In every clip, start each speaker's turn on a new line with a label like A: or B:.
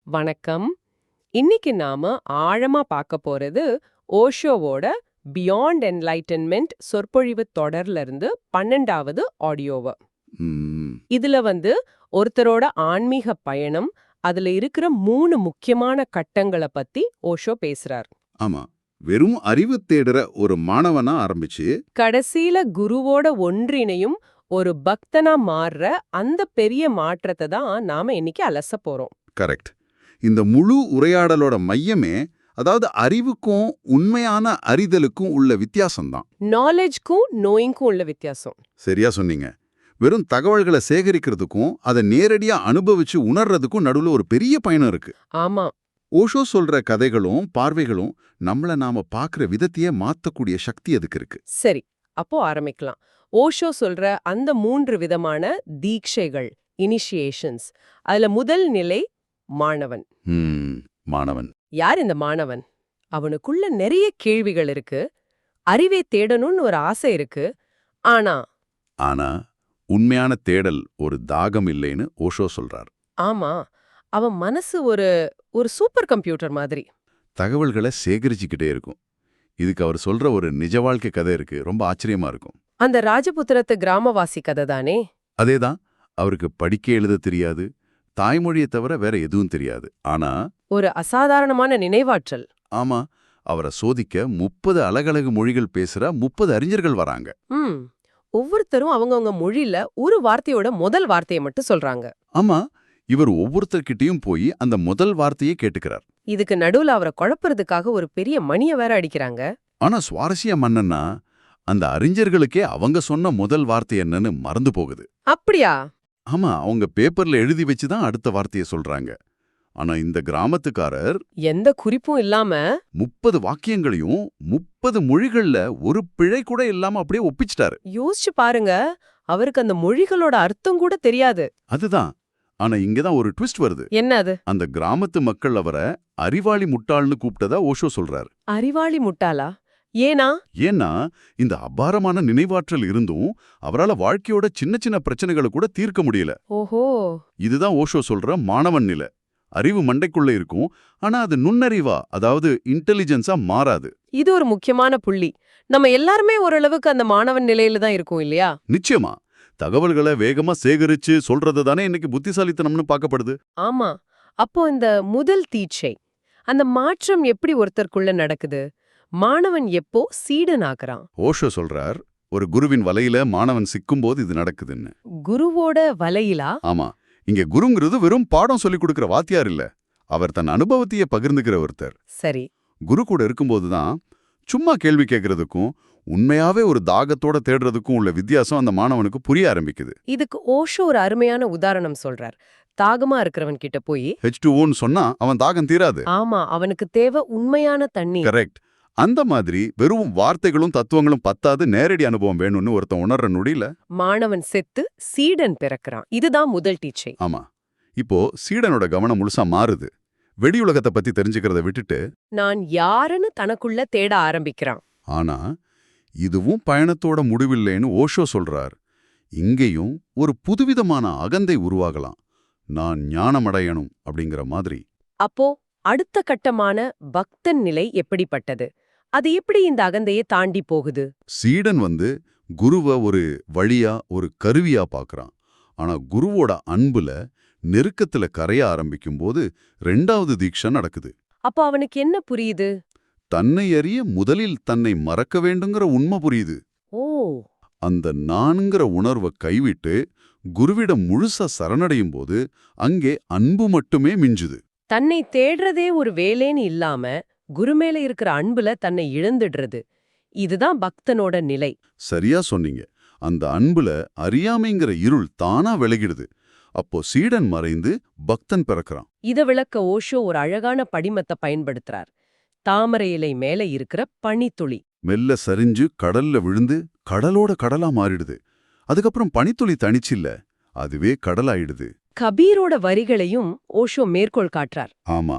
A: வணக்கம். இன்னைக்கு நாம ஆழமா பார்க்க போறது ஓஷோவோட பியாண்ட் என்லைட்டன்மெண்ட் சொற்பொழிவு தொடர்ல இருந்து 12வது ஆடியோவ.
B: ம்,
A: இதுல ஒருத்தரோட ஆன்மீக பயணம், அதுல இருக்கிற 3 முக்கியமான கட்டங்களை பத்தி ஓஷோ பேசுறார்.
B: ஆமா. வெறும் அறிவு தேடுற ஒரு மாணவனா ஆரம்பிச்சு
A: கடைசியில குருவோட ஒன்றிணையும் ஒரு பக்தனா மாறுற அந்த பெரிய மாற்றத்தை தான் நாம இன்னைக்கு அலச போறோம்.
B: கரெக்ட். இந்த முழு உரையாடலோட மையமே, அதாவது அறிவுக்கும் உண்மையான அறிதலுக்கும் உள்ள வித்தியாசம்தான்.
A: நாலேஜ்க்கும் நோயிங்க்கும் உள்ள வித்தியாசம்.
B: சரியா சொன்னீங்க. வெறும் தகவல்களை சேகரிக்கிறதுக்கும் அதை நேரடியா அனுபவிச்சு உணர்றதுக்கும் நடுவுல ஒரு பெரிய பயணம் இருக்கு.
A: ஆமா.
B: ஓஷோ சொல்ற கதைகளும் பார்வைகளும் நம்மள நாம பார்க்குற விதத்தையே மாத்தக்கூடிய சக்தி அதுக்கு இருக்கு.
A: சரி, அப்போ ஆரம்பிக்கலாம். ஓஷோ சொல்ற அந்த 3 விதமான தீட்சைகள், இனிஷியேஷன்ஸ். அதுல முதல் நிலை மாணவன்.
B: மாணவன்.
A: யார் இந்த மாணவன்? அவனுக்குள்ள நிறைய கேள்விகள் இருக்கு, அறிவை தேடணும்னு ஒரு ஆசை இருக்கு. ஆனா
B: ஆனா உண்மையான தேடல் ஒரு தாகம் இல்லைன்னு ஓஷோ சொல்றார்.
A: ஆமா, அவன் மனசு ஒரு ஒரு சூப்பர் கம்ப்யூட்டர் மாதிரி.
B: தகவல்களை சேகரிச்சுக்கிட்டே இருக்கும். இதுக்கு அவர் சொல்ற ஒரு நிஜ வாழ்க்கை கதை இருக்கு. ரொம்ப ஆச்சரியமா இருக்கும்.
A: அந்த ராஜபுத்திரத்து கிராமவாசி கதை தானே?
B: அதேதான். அவருக்கு படிக்க எழுத தெரியாது, தாய்மொழியை தவிர வேற எதுவும் தெரியாது. ஆனா
A: ஒரு அசாதாரணமான நினைவாற்றல்.
B: ஆமா, அவரை சோதிக்க 30 அழகழகு மொழிகள் பேசுற 30 அறிஞர்கள் வராங்க.
A: ம் ஒவ்வொருத்தரும் அவங்கவங்க மொழியில ஒரு வார்த்தையோட முதல் வார்த்தையை மட்டும் சொல்றாங்க.
B: ஆமா, இவர் ஒவ்வொருத்தர்கிட்டயும் போய் அந்த முதல் வார்த்தையை கேட்டுக்கிறார்.
A: இதுக்கு நடுவுல அவரை குழப்புறதுக்காக ஒரு பெரிய மணிய வேற அடிக்கிறாங்க.
B: ஆனா சுவாரஸ்யம் என்னன்னா, அந்த அறிஞர்களுக்கே அவங்க சொன்ன முதல் வார்த்தை என்னன்னு மறந்து போகுது.
A: அப்படியா?
B: ஆமா, அவங்க பேப்பர்ல எழுதி வச்சுதான் அடுத்த வார்த்தையை சொல்றாங்க. ஆனா இந்த கிராமத்துக்காரர்
A: எந்த குறிப்பும் இல்லாம
B: 30 வாக்கியங்களையும் 30 மொழிகள்ல ஒரு பிழை கூட இல்லாம அப்படியே ஒப்பிச்சிட்டாரு.
A: யோசிச்சு பாருங்க, அவருக்கு அந்த மொழிகளோட அர்த்தம் கூட தெரியாது.
B: அதுதான். ஆனா இங்கதான் ஒரு ட்விஸ்ட் வருது.
A: என்ன அது?
B: அந்த கிராமத்து மக்கள் அவரை அறிவாளி முட்டாள்னு கூப்பிட்டதா ஓஷோ சொல்றாரு.
A: அறிவாளி முட்டாளா? ஏனா?
B: ஏன்னா இந்த அபாரமான நினைவாற்றல் இருந்தும் அவரால வாழ்க்கையோட சின்ன சின்ன பிரச்சனைகளை கூட தீர்க்க முடியல.
A: ஓஹோ.
B: இதுதான் ஓஷோ சொல்ற மாணவன் நிலை. அறிவு மண்டைக்குள்ள இருக்கும், ஆனா அது நுண்ணறிவா, அதாவது இன்டெலிஜென்ஸா மாறாது.
A: இது ஒரு முக்கியமான புள்ளி. நம்ம எல்லாருமே ஓரளவுக்கு அந்த மாணவன் நிலையில தான் இருக்கோம் இல்லையா?
B: நிச்சயமா. தகவல்களை வேகமா சேகரிச்சு சொல்றது தானே இன்னைக்கு புத்திசாலித்தனம்னு பார்க்கப்படுது.
A: ஆமா. அப்போ இந்த முதல் தீட்சை, அந்த மாற்றம் எப்படி ஒருத்தருக்குள்ள நடக்குது? மாணவன் எப்போ சீடன் ஆக்குறான்?
B: ஓஷோ சொல்றார், ஒரு குருவின் வலையில மாணவன் சிக்கும்போது இது நடக்குதுன்னு.
A: குருவோட வலையிலா?
B: ஆமா, இங்க குருங்கிறது வெறும் பாடம் சொல்லிக் கொடுக்கிற வாத்தியார் இல்ல, அவர் தன் அனுபவத்தையே பகிர்ந்துக்கிற ஒருத்தர்.
A: சரி.
B: குரு கூட இருக்கும்போதுதான் சும்மா கேள்வி கேட்கறதுக்கும் உண்மையாவே ஒரு தாகத்தோட தேடுறதுக்கும் உள்ள வித்தியாசம் அந்த மாணவனுக்கு புரிய ஆரம்பிக்குது.
A: இதுக்கு ஓஷோ ஒரு அருமையான உதாரணம் சொல்றார். தாகமா இருக்கிறவன் கிட்ட போய்
B: H2Oன்னு சொன்னா அவன் தாகம் தீராது.
A: ஆமா, அவனுக்கு தேவை உண்மையான தண்ணி.
B: கரெக்ட். அந்த மாதிரி வெறும் வார்த்தைகளும் தத்துவங்களும் பத்தாது, நேரடி அனுபவம் வேணும்னு ஒருத்தன் உணர்ற நொடியில
A: மாணவன் செத்து சீடன் பிறக்கிறான். இதுதான் முதல் டீச்சை.
B: ஆமா, இப்போ சீடனோட கவனம் முழுசா மாறுது. வெளியுலகத்தை பத்தி தெரிஞ்சுக்கிறத விட்டுட்டு
A: நான் யாருன்னு தனக்குள்ள தேட ஆரம்பிக்கிறான்.
B: ஆனா இதுவும் பயணத்தோட முடிவில்லைன்னு ஓஷோ சொல்றார். இங்கேயும் ஒரு புதுவிதமான அகந்தை உருவாகலாம். நான் ஞானமடையணும் அப்படிங்கிற மாதிரி.
A: அப்போ அடுத்த கட்டமான பக்தன் நிலை எப்படிப்பட்டது? அது எப்படி இந்த அகந்தையை தாண்டி போகுது?
B: சீடன் குருவை ஒரு வழியா, ஒரு கருவியா பார்க்கறான். ஆனா குருவோட அன்புல, நெருக்கத்துல கரைய ஆரம்பிக்கும் போது 2வது தீட்சை நடக்குது.
A: அப்போ அவனுக்கு என்ன புரியுது?
B: தன்னை அறிய முதலில் தன்னை மறக்க வேண்டுங்கிற உண்மை புரியுது.
A: ஓ.
B: அந்த நான்கிற உணர்வை கைவிட்டு குருவிடம் முழுசா சரணடையும் போது அங்கே அன்பு மட்டுமே மிஞ்சுது.
A: தன்னை தேடுறதே ஒரு வேலைன்னு இல்லாம குரு மேல இருக்கிற அன்புல தன்னை இழந்துடுறது. இதுதான் பக்தனோட நிலை.
B: சரியா சொன்னீங்க. அந்த அன்புல அறியாமைங்கிற இருள் தானா விலகிடுது. அப்போ சீடன் மறைந்து பக்தன் பிறக்கிறான்.
A: இத விளக்க ஓஷோ ஒரு அழகான படிமத்தை பயன்படுத்துறார். தாமரை இலை மேல இருக்கிற பனித்துளி
B: மெல்ல சரிஞ்சு கடல்ல விழுந்து கடலோட கடலா மாறிடுது. அதுக்கப்புறம் பனித்துளி தனிச்சில்ல, அதுவே கடலாயிடுது.
A: கபீரோட வரிகளையும் ஓஷோ மேற்கோள் காட்டுறார்.
B: ஆமா,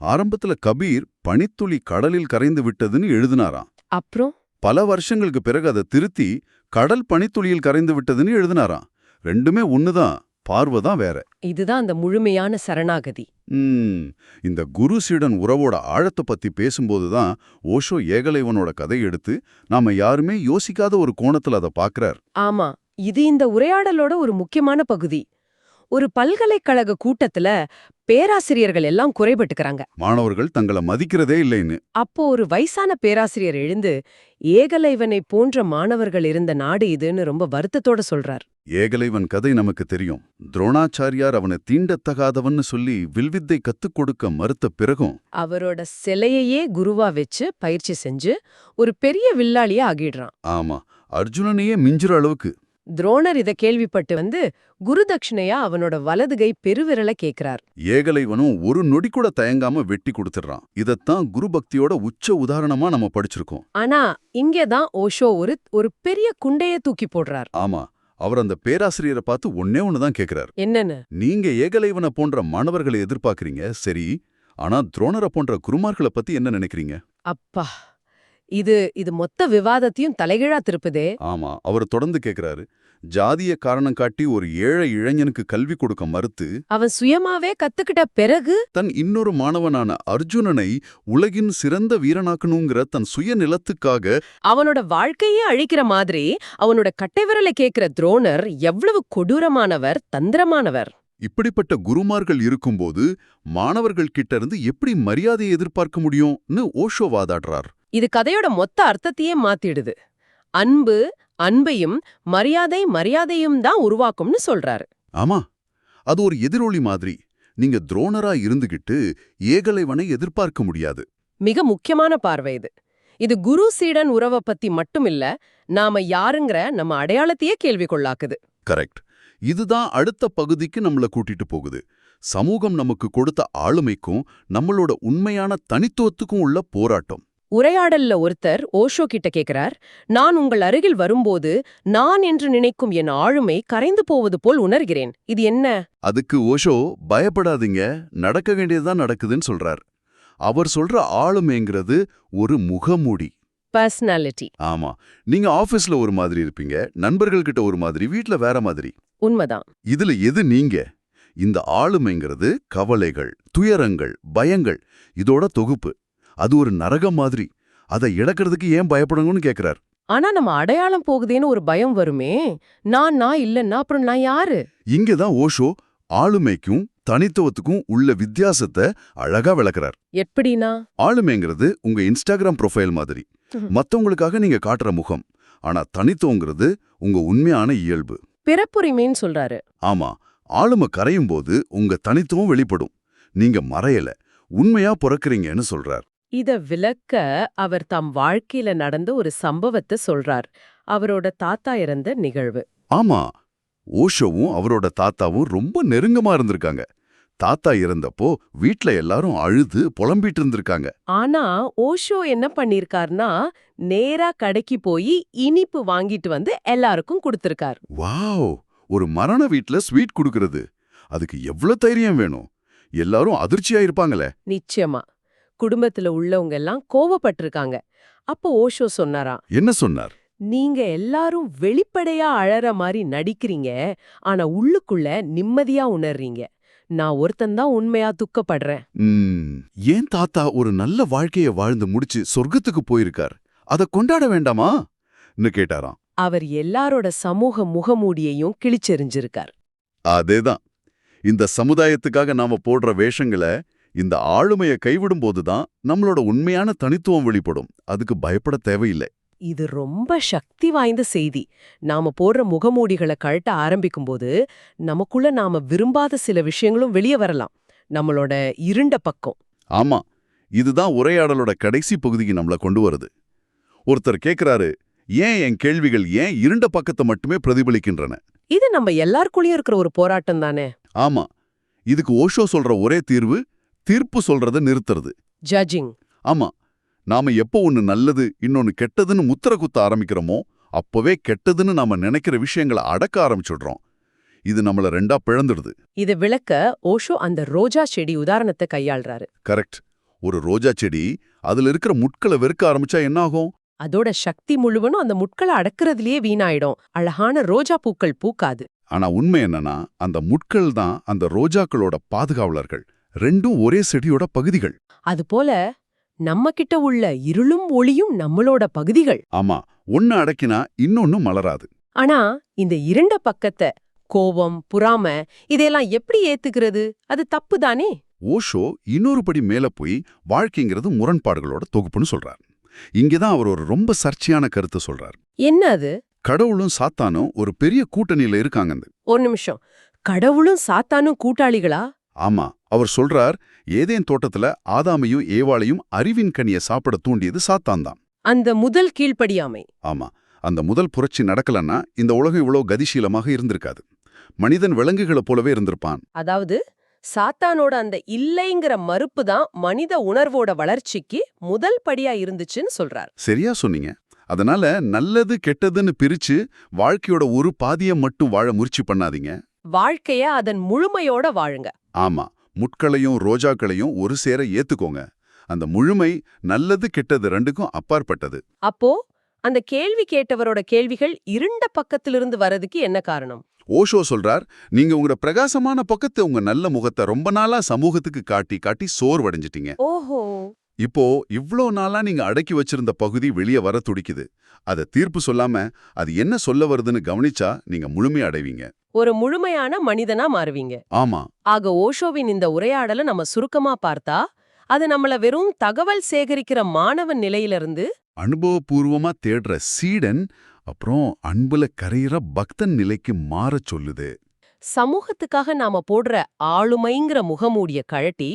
B: ஆரம்பத்துல கபீர் பனித்துளி கடலில் கரைந்து விட்டதுன்னு எழுதினாராம்.
A: அப்புறம்
B: பல வருஷங்களுக்கு பிறகு அதை திருத்தி கடல் பனித்துளியில் கரைந்து விட்டதுன்னு எழுதினாராம். ரெண்டுமே ஒண்ணுதான், பார்வை தான் வேற.
A: இதுதான் அந்த முழுமையான சரணாகதி.
B: இந்த குரு சீடன் உறவோட ஆழத்தை பத்தி பேசும்போது தான் ஓஷோ ஏகலைவனோட கதை எடுத்து நாம யாருமே யோசிக்காத ஒரு கோணத்துல அதை பார்க்கறார்.
A: ஆமா, இது இந்த உரையாடலோட ஒரு முக்கியமான பகுதி. ஒரு பல்கலைக்கழக கூட்டத்துல பேராசிரியர்கள் எல்லாம் குறைபட்டுக்கறாங்க.
B: மாணவர்கள் தங்களை மதிக்கிறதே இல்லைன்னு.
A: அப்போ ஒரு வயசான பேராசிரியர் எழுந்து ஏகலைவனை போன்ற மாணவர்கள் இருந்த நாடு இதுன்னு ரொம்ப வருத்தத்தோட சொல்றார்.
B: ஏகலைவன் கதை நமக்கு தெரியும். துரோணாச்சாரியார் அவனை தீண்டத்தகாதவன்னு சொல்லி வில்வித்தை கத்துக் கொடுக்க மறுத்த பிறகும்
A: அவரோட சிலையையே குருவா வச்சு பயிற்சி செஞ்சு ஒரு பெரிய வில்லாளியா ஆகிடுறான்.
B: ஆமா, அர்ஜுனனையே மிஞ்சுற அளவுக்கு.
A: துரோணர் இத கேள்விப்பட்டு வந்து குரு தட்சிணையா அவனோட வலதுகை பெருவிரல கேக்குறார்.
B: ஏகலைவனும் ஒரு நொடி கூட தயங்காம வெட்டி கொடுத்துடுறான். இதத்தான் குரு பக்தியோட உச்ச உதாரணமா நம்ம படிச்சிருக்கோம்.
A: ஆனா இங்கதான் ஓஷோ ஒரு பெரிய குண்டைய தூக்கி போடுறார்.
B: ஆமா, அவர் அந்த பேராசிரியரை பார்த்து ஒன்னே ஒண்ணுதான் கேக்குறார்.
A: என்னன்னு?
B: நீங்க ஏகலைவனை போன்ற மாணவர்களை எதிர்பார்க்கறீங்க, சரி, ஆனா துரோணரை போன்ற குருமார்களை பத்தி என்ன நினைக்கிறீங்க?
A: அப்பா, இது மொத்த விவாதத்தையும் தலைகீழா திருப்புதே.
B: ஆமா, அவர் தொடர்ந்து கேக்குறாரு. ஜாதிய காரணம் காட்டி ஒரு ஏழை இளைஞனுக்கு கல்வி கொடுக்க மறுத்து
A: அவன் சுயமாவே கத்துக்கிட்ட பிறகு
B: தன் இன்னொரு மாணவனான அர்ஜுனனை உலகின் சிறந்த வீரனாக்கணுங்கிற தன் சுயநிலத்துக்காக
A: அவனோட வாழ்க்கையே அழிக்கிற மாதிரி அவனோட கட்டை விரலை கேக்குற துரோணர் எவ்வளவு கொடூரமானவர், தந்திரமானவர்.
B: இப்படிப்பட்ட குருமார்கள் இருக்கும்போது மாணவர்கள் கிட்ட இருந்து எப்படி மரியாதையை எதிர்பார்க்க முடியும்னு ஓஷோ வாதாடுறார்.
A: இது கதையோட மொத்த அர்த்தத்தையே மாத்திடுது. அன்பையும் மரியாதையும் தான் உருவாக்கும்னு சொல்றாரு.
B: ஆமா, அது ஒரு எதிரொலி மாதிரி. நீங்க துரோணரா இருந்துகிட்டு ஏகலைவனை எதிர்பார்க்க முடியாது.
A: மிக முக்கியமான பார்வை இது. இது குரு சீடன் உறவை பத்தி மட்டும் இல்ல, நாம யாருங்கிற நம்ம அடையாளத்தையே கேள்வி கொள்ளாக்குது.
B: கரெக்ட். இதுதான் அடுத்த பகுதிக்கு நம்மள கூட்டிட்டு போகுது. சமூகம் நமக்கு கொடுத்த ஆளுமைக்கும் நம்மளோட உண்மையான தனித்துவத்துக்கும் உள்ள போராட்டம்.
A: உரையாடல்ல ஒருத்தர் ஓஷோ கிட்ட கேக்குறார், நான் உங்கள் அருகில் வரும்போது நான் என்று நினைக்கும் என் ஆளுமை கரைந்து போவது போல் உணர்கிறேன், இது என்ன?
B: அதுக்கு ஓஷோ, பயப்படாதீங்க, நடக்க வேண்டியதுதான் நடக்குதுன்னு சொல்றார். அவர் சொல்ற ஆளுமைங்கிறது ஒரு முகமூடி,
A: பர்சனாலிட்டி.
B: ஆமா, நீங்க ஆபீஸ்ல ஒரு மாதிரி இருப்பீங்க, நண்பர்கள் கிட்ட ஒரு மாதிரி, வீட்ல வேற மாதிரி.
A: உண்மைதான்.
B: இதுல எது நீங்க? இந்த ஆளுமைங்கிறது கவலைகள், துயரங்கள், பயங்கள், இதோட தொகுப்பு. அது ஒரு நரகம் மாதிரி. அதை இழக்கிறதுக்கு ஏன் பயப்படணும்னு கேக்குறார்.
A: ஆனா நம்ம அடையாளம் போகுதேன்னு ஒரு பயம் வருமே, நான் இல்லன்னா அப்புறம் நான் யாரு?
B: இங்கதான் ஓஷோ ஆளுமைக்கும் தனித்துவத்துக்கும் உள்ள வித்தியாசத்தை அழகா விளக்குறார்.
A: எப்படின்னா,
B: ஆளுமைங்கிறது உங்க இன்ஸ்டாகிராம் ப்ரொஃபைல் மாதிரி, மத்தவங்களுக்காக நீங்க காட்டுற முகம். ஆனா தனித்துவங்கிறது உங்க உண்மையான இயல்பு,
A: பிறப்புரிமைன்னு சொல்றாரு.
B: ஆமா, ஆளுமை கரையும் போது உங்க தனித்துவம் வெளிப்படும். நீங்க மறையல, உண்மையா பிறக்கிறீங்கன்னு சொல்றார்.
A: இத விளக்க அவர் தம் வாழ்க்கையில நடந்த ஒரு சம்பவத்தை சொல்றார். அவரோட தாத்தா இறந்த நிகழ்வு.
B: ஆமா, ஓஷோவும் அவரோட தாத்தாவும் ரொம்ப நெருங்கமா இருந்திருக்காங்க. தாத்தா இறந்தப்போ வீட்ல எல்லாரும் அழுது புலம்பிட்டு இருந்திருக்காங்க.
A: ஆனா ஓஷோ என்ன பண்ணிருக்காருன்னா, நேரா கடைக்கு போய் இனிப்பு வாங்கிட்டு வந்து எல்லாருக்கும் கொடுத்திருக்கார்.
B: வாவ், ஒரு மரண வீட்ல ஸ்வீட் குடுக்கறது, அதுக்கு எவ்வளவு தைரியம் வேணும்? எல்லாரும் அதிர்ச்சியா இருப்பாங்களே.
A: நிச்சயமா. குடும்பத்துல உள்ளவங்க எல்லாம் கோவப்பட்டிருக்காங்க. அப்போ ஓஷோ சொன்னாரா,
B: என்ன சொன்னார்?
A: நீங்க எல்லாரும் வெளிப்படையா அழற மாதிரி நடிக்கிறீங்க, ஆனா உள்ளுக்குள்ள நிம்மதியா உணர்றீங்க. நான் ஒருத்தன்தான் உண்மையா துக்கப்படுறேன்.
B: ஏன் தாத்தா ஒரு நல்ல வாழ்க்கைய வாழ்ந்து முடிச்சு சொர்க்கத்துக்கு போயிருக்கார், அத கொண்டாட வேண்டாமா கேட்டாராம்.
A: அவர் எல்லாரோட சமூக முகமூடியையும் கிழிச்செறிஞ்சிருக்கார்.
B: அதேதான், இந்த சமுதாயத்துக்காக நாம போடுற வேஷங்களை, இந்த ஆளுமையை கைவிடும் போதுதான் நம்மளோட உண்மையான தனித்துவம் வெளிப்படும். அதுக்கு பயப்பட தேவையில்லை.
A: இது ரொம்ப சக்தி வாய்ந்த செய்தி. நாம போடுற முகமூடிகளை கழட்ட ஆரம்பிக்கும்போது நமக்குள்ள நாம விரும்பாத சில விஷயங்களும் வெளியே வரலாம், நம்மளோட இருண்ட பக்கம்.
B: ஆமா, இதுதான் உரையாடலோட கடைசி பகுதிக்கு நம்மள கொண்டு வருது. ஒருத்தர் கேக்குறாரு, ஏன் என் கேள்விகள் ஏன் இருண்ட பக்கத்தை மட்டுமே பிரதிபலிக்கின்றன?
A: இது நம்ம எல்லாருக்குள்ளயும் இருக்கிற ஒரு போராட்டம் தானே.
B: ஆமா, இதுக்கு ஓஷோ சொல்ற ஒரே தீர்வு தீர்ப்பு சொல்றத நிறுத்துறது,
A: ஜட்ஜிங்.
B: ஆமா, நாம எப்போ ஒன்னு நல்லது இன்னொன்னு கெட்டதுன்னு முத்திர குத்த ஆரம்பிக்கிறோமோ அப்பவே கெட்டதுன்னு நாம நினைக்கிற விஷயங்களை அடக்க ஆரம்பிச்சுடுறோம். இது நம்மள ரெண்டா பிளந்துடுது.
A: இதை விளக்க ஓஷோ அந்த ரோஜா செடி உதாரணத்தை கையாள்றாரு.
B: கரெக்ட். ஒரு ரோஜா செடி அதுல இருக்கிற முட்களை வெறுக்க ஆரம்பிச்சா என்ன ஆகும்?
A: அதோட சக்தி முழுவதும் அந்த முட்களை அடக்கிறதுலயே வீணாயிடும். அழகான ரோஜா பூக்கள் பூக்காது.
B: ஆனா உண்மை என்னன்னா அந்த முட்கள் தான் அந்த ரோஜாக்களோட பாதுகாவலர்கள். ரெண்டும் ஒரே செடியோட பகுதிகள்.
A: அதுபோல நம்ம கிட்ட உள்ள இருளும் ஒளியும் நம்மளோட பகுதிகள்.
B: ஆமா, ஒன்னு அடக்கினா இன்னொன்னு மலராது.
A: ஆனா இந்த இருண்ட பக்கத்தை, கோபம், பொறாமை, இதையெல்லாம் எப்படி ஏத்துக்கிறது? அது தப்பு தானே?
B: ஓஷோ இன்னொரு படி மேல போய் வாழ்க்கைங்கிறது முரண்பாடுகளோட தொகுப்புன்னு சொல்றார். இங்கதான் அவர் ஒரு ரொம்ப சர்ச்சையான கருத்து சொல்றார்.
A: என்ன அது?
B: கடவுளும் சாத்தானும் ஒரு பெரிய கூட்டணியில இருக்காங்க.
A: ஒரு நிமிஷம். கடவுளும் சாத்தானும் கூட்டாளிகளா?
B: ஆமா, அவர் சொல்றார், ஏதேன் தோட்டத்துல ஆதாமையும் ஏவாளையும் அறிவின் கனியை சாப்பிட தூண்டியது சாத்தான் தான்.
A: அந்த முதல் கீழ்ப்படியாமை.
B: ஆமா, அந்த முதல் புரட்சி நடக்கலன்னா இந்த உலகம் இவ்வளோ கதிசீலமாக இருந்திருக்காது. மனிதன் விலங்குகளைப் போலவே இருந்திருப்பான்.
A: அதாவது சாத்தானோட அந்த இல்லைங்கிற மறுப்பு தான் மனித உணர்வோட வளர்ச்சிக்கு முதல் படியா இருந்துச்சுன்னு சொல்றார்.
B: சரியா சொன்னீங்க. அதனால நல்லது கெட்டதுன்னு பிரிச்சு வாழ்க்கையோட ஒரு பாதியை மட்டும் வாழ முயற்சி பண்ணாதீங்க.
A: வாழ்க்கைய அதன் முழுமையோட வாழுங்க.
B: ஆமா, முட்களையும் ரோஜாக்களையும் ஒரு சேர ஏத்துக்கோங்க. அந்த முழுமை நல்லது கெட்டது ரெண்டுக்கும் அப்பாற்பட்டது.
A: அப்போ அந்த கேள்வி கேட்டவரோட கேள்விகள் இருண்ட பக்கத்திலிருந்து வரதுக்கு என்ன காரணம்?
B: ஓஷோ சொல்றார், நீங்க உங்க பிரகாசமான பக்கத்தை, உங்க நல்ல முகத்தை ரொம்ப நாளா சமூகத்துக்கு காட்டி காட்டி சோர்வடைஞ்சிட்டீங்க.
A: ஓஹோ.
B: இப்போ இவ்ளோ நாளா நீங்க அடக்கி வச்சிருந்த பகுதி வெளியே வர துடிக்குது. அத தீர்ப்பு சொல்லாம அது என்ன சொல்ல வருதுன்னு கவனிச்சா நீங்க முழுமை அடைவீங்க.
A: ஒரு முழுமையான மனிதனா மாறுவீங்க.
B: ஆமா.
A: ஆக ஓஷோவின் இந்த உரையாடலை நம்ம சுருக்கமா பார்த்தா, அது நம்மள வெறும் தகவல் சேகரிக்கிற மாணவன் நிலையிலிருந்து
B: அனுபவபூர்வமா தேடுற சீடன், அப்புறம் அன்புல கரையிற பக்தன் நிலைக்கு மாறச் சொல்லுது.
A: சமூகத்துக்காக நாம போடுற ஆளுமைங்கிற முகமூடிய கழட்டி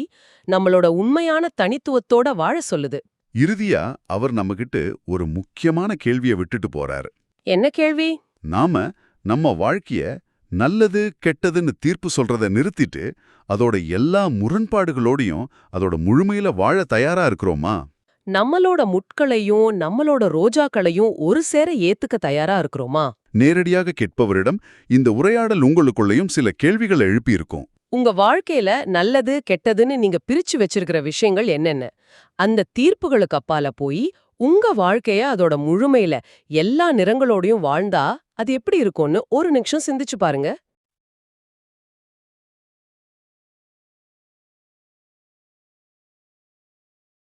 A: நம்மளோட உண்மையான தனித்துவத்தோட வாழ சொல்லுது.
B: இறுதியா அவர் நம்மகிட்ட ஒரு முக்கியமான கேள்வியை விட்டுட்டு போறாரு.
A: என்ன கேள்வி?
B: நாம நம்ம வாழ்க்கைய நல்லது கெட்டதுன்னு தீர்ப்பு சொல்றத நிறுத்திட்டு அதோட எல்லா முரண்பாடுகளோடையும் அதோட முழுமையில வாழ தயாரா இருக்கிறோமா?
A: நம்மளோட முட்களையும் நம்மளோட ரோஜாக்களையும் ஒரு சேர ஏத்துக்க தயாரா இருக்கிறோமா?
B: நேரடியாக கேட்பவரிடம் இந்த உரையாடல் உங்களுக்குள்ளேயும் சில கேள்விகள் எழுப்பியிருக்கும்.
A: உங்க வாழ்க்கையில நல்லது கெட்டதுன்னு நீங்க பிரிச்சு வச்சிருக்கிற விஷயங்கள் என்னென்ன? அந்த தீர்ப்புகளுக்கு அப்பால போய் உங்க வாழ்க்கைய அதோட முழுமையில எல்லா நிறங்களோடையும் வாழ்ந்தா அது எப்படி இருக்கும்னு ஒரு நிமிஷம் சிந்திச்சு பாருங்க.